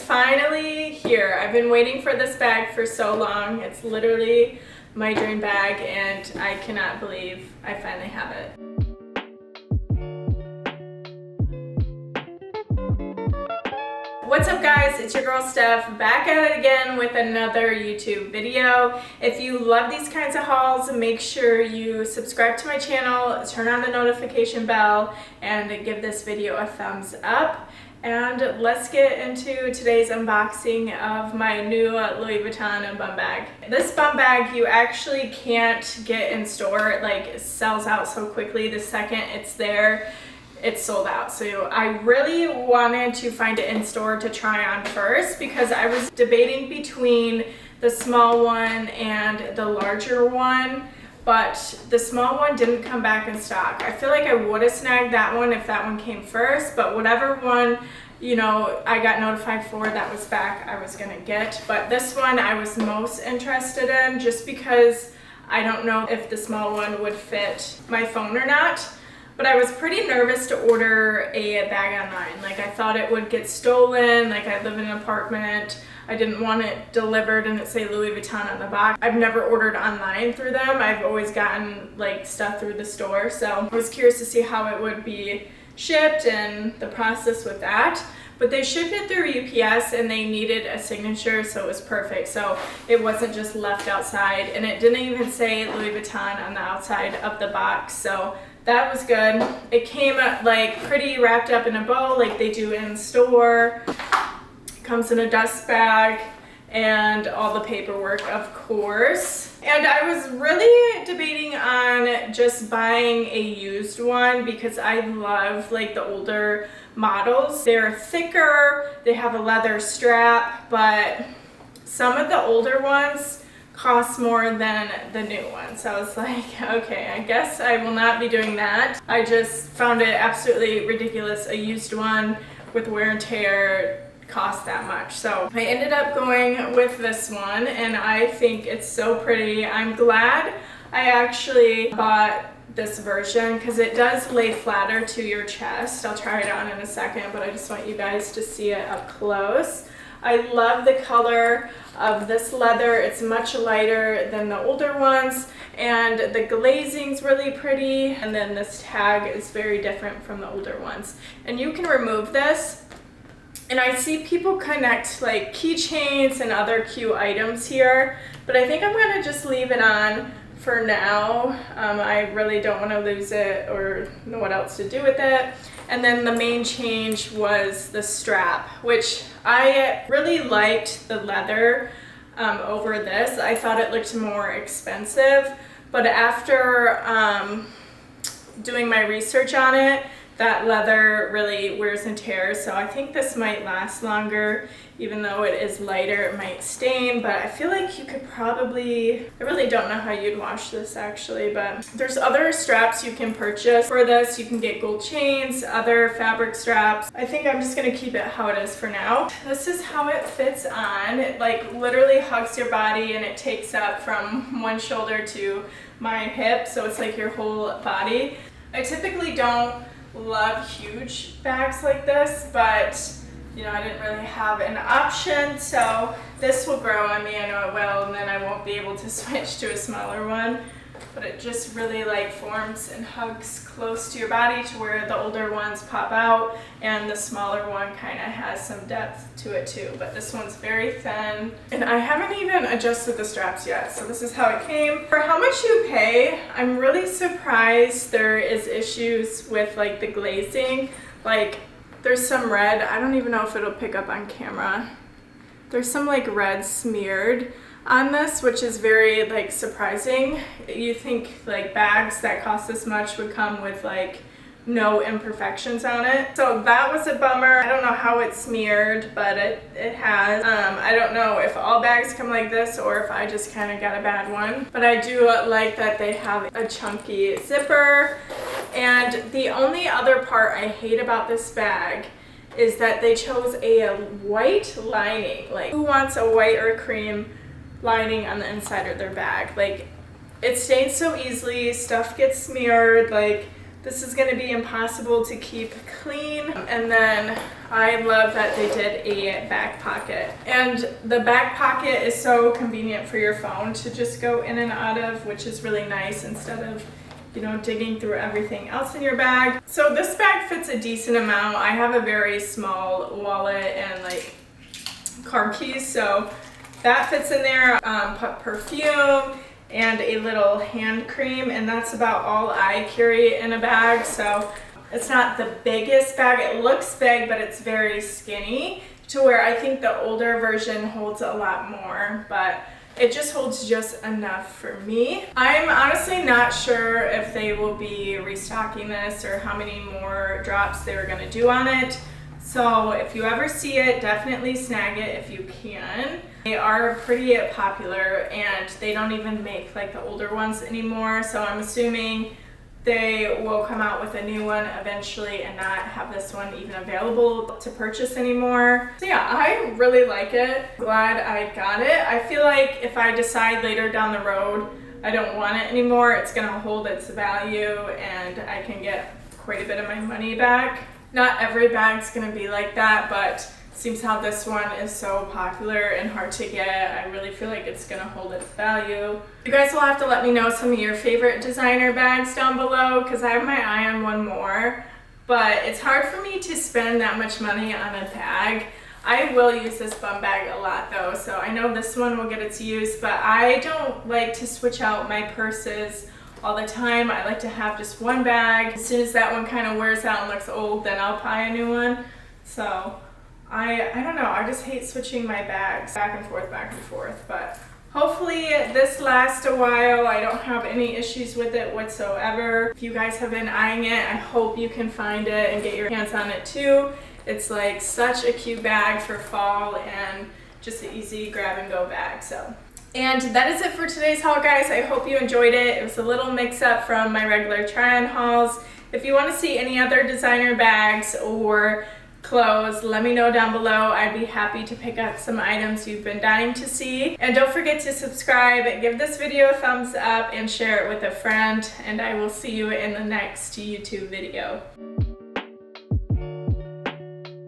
It's finally here. I've been waiting for this bag for so long. It's literally my dream bag, and I cannot believe I finally have it. What's up guys, it's your girl Steph, back at it again with another YouTube video. If you love these kinds of hauls, make sure you subscribe to my channel, turn on the notification bell, and give this video a thumbs up. And let's get into today's unboxing of my new Louis Vuitton bum bag. This bum bag you actually can't get in store. It sells out so quickly. The second it's there, it's sold out. So I really wanted to find it in store to try on first, because I was debating between the small one and the larger one, but the small one didn't come back in stock. I feel like I would have snagged that one if that one came first, but whatever one, you know, I got notified for that was back, I was gonna get. But this one I was most interested in, just because I don't know if the small one would fit my phone or not. But I was pretty nervous to order a bag online. I thought it would get stolen. I live in an apartment. I didn't want it delivered and it say Louis Vuitton on the box. I've never ordered online through them. I've always gotten stuff through the store. So I was curious to see how it would be shipped and the process with that. But they shipped it through UPS and they needed a signature, so it was perfect. So it wasn't just left outside, and it didn't even say Louis Vuitton on the outside of the box. So that was good. It came pretty wrapped up in a bow like they do in store. It comes in a dust bag and all the paperwork, of course. And I was really debating on just buying a used one, because I love the older models. They're thicker, they have a leather strap, but some of the older ones cost more than the new ones. So I was like, okay, I guess I will not be doing that. I just found it absolutely ridiculous. A used one with wear and tear cost that much. So I ended up going with this one, and I think it's so pretty. I'm glad I actually bought this version, because it does lay flatter to your chest. I'll try it on in a second, but I just want you guys to see it up close. I love the color of this leather. It's much lighter than the older ones, and the glazing's really pretty, and then this tag is very different from the older ones. And you can remove this, and I see people connect keychains and other cute items here, but I think I'm gonna just leave it on for now. I really don't want to lose it or know what else to do with it. And then the main change was the strap, which I really liked the leather over this. I thought it looked more expensive, but after doing my research on it, that leather really wears and tears, so I think this might last longer. Even though it is lighter, it might stain, but I feel like you could probably, I really don't know how you'd wash this actually, but there's other straps you can purchase for this. You can get gold chains, other fabric straps. I think I'm just gonna keep it how it is for now. This is how it fits on. It literally hugs your body, and it takes up from one shoulder to my hip, so it's your whole body. I typically don't love huge bags like this, but you know, I didn't really have an option, so this will grow on me, I know it will, and then I won't be able to switch to a smaller one. But it just really forms and hugs close to your body, to where the older ones pop out, and the smaller one kind of has some depth to it too. But this one's very thin, and I haven't even adjusted the straps yet, so this is how it came. For how much you pay, I'm really surprised there is issues with the glazing. There's some red, I don't even know if it'll pick up on camera. There's some red smeared on this, which is very surprising. You think bags that cost this much would come with no imperfections on it. So that was a bummer. I don't know how it's smeared, but it has. I don't know if all bags come like this or if I just kind of got a bad one. But I do like that they have a chunky zipper. And the only other part I hate about this bag is that they chose a white lining. Who wants a white or cream lining on the inside of their bag? It stains so easily, stuff gets smeared. This is going to be impossible to keep clean. And then I love that they did a back pocket. And the back pocket is so convenient for your phone to just go in and out of, which is really nice instead of, you know, digging through everything else in your bag. So this bag fits a decent amount. I have a very small wallet and like car keys, so that fits in there. Put perfume and a little hand cream, and that's about all I carry in a bag. So it's not the biggest bag. It looks big, but it's very skinny to where I think the older version holds a lot more, but it just holds just enough for me. I'm honestly not sure if they will be restocking this or how many more drops they were going to do on it. So if you ever see it, definitely snag it if you can. They are pretty popular and they don't even make like the older ones anymore. So I'm assuming they will come out with a new one eventually and not have this one even available to purchase anymore. So yeah, I really like it. Glad I got it. I feel like if I decide later down the road I don't want it anymore, it's gonna hold its value and I can get quite a bit of my money back. Not every bag's gonna be like that, but seems how this one is so popular and hard to get. I really feel like it's gonna hold its value. You guys will have to let me know some of your favorite designer bags down below because I have my eye on one more, but it's hard for me to spend that much money on a bag. I will use this bum bag a lot though, so I know this one will get its use, but I don't like to switch out my purses all the time. I like to have just one bag. As soon as that one kind of wears out and looks old, then I'll buy a new one. So I don't know, I just hate switching my bags back and forth, but hopefully this lasts a while. I don't have any issues with it whatsoever. If you guys have been eyeing it, I hope you can find it and get your hands on it too. It's like such a cute bag for fall and just an easy grab and go bag. And that is it for today's haul, guys. I hope you enjoyed it. It was a little mix up from my regular try-on hauls. If you want to see any other designer bags or clothes, let me know down below. I'd be happy to pick up some items you've been dying to see. And don't forget to subscribe, give this video a thumbs up, and share it with a friend. And I will see you in the next YouTube video.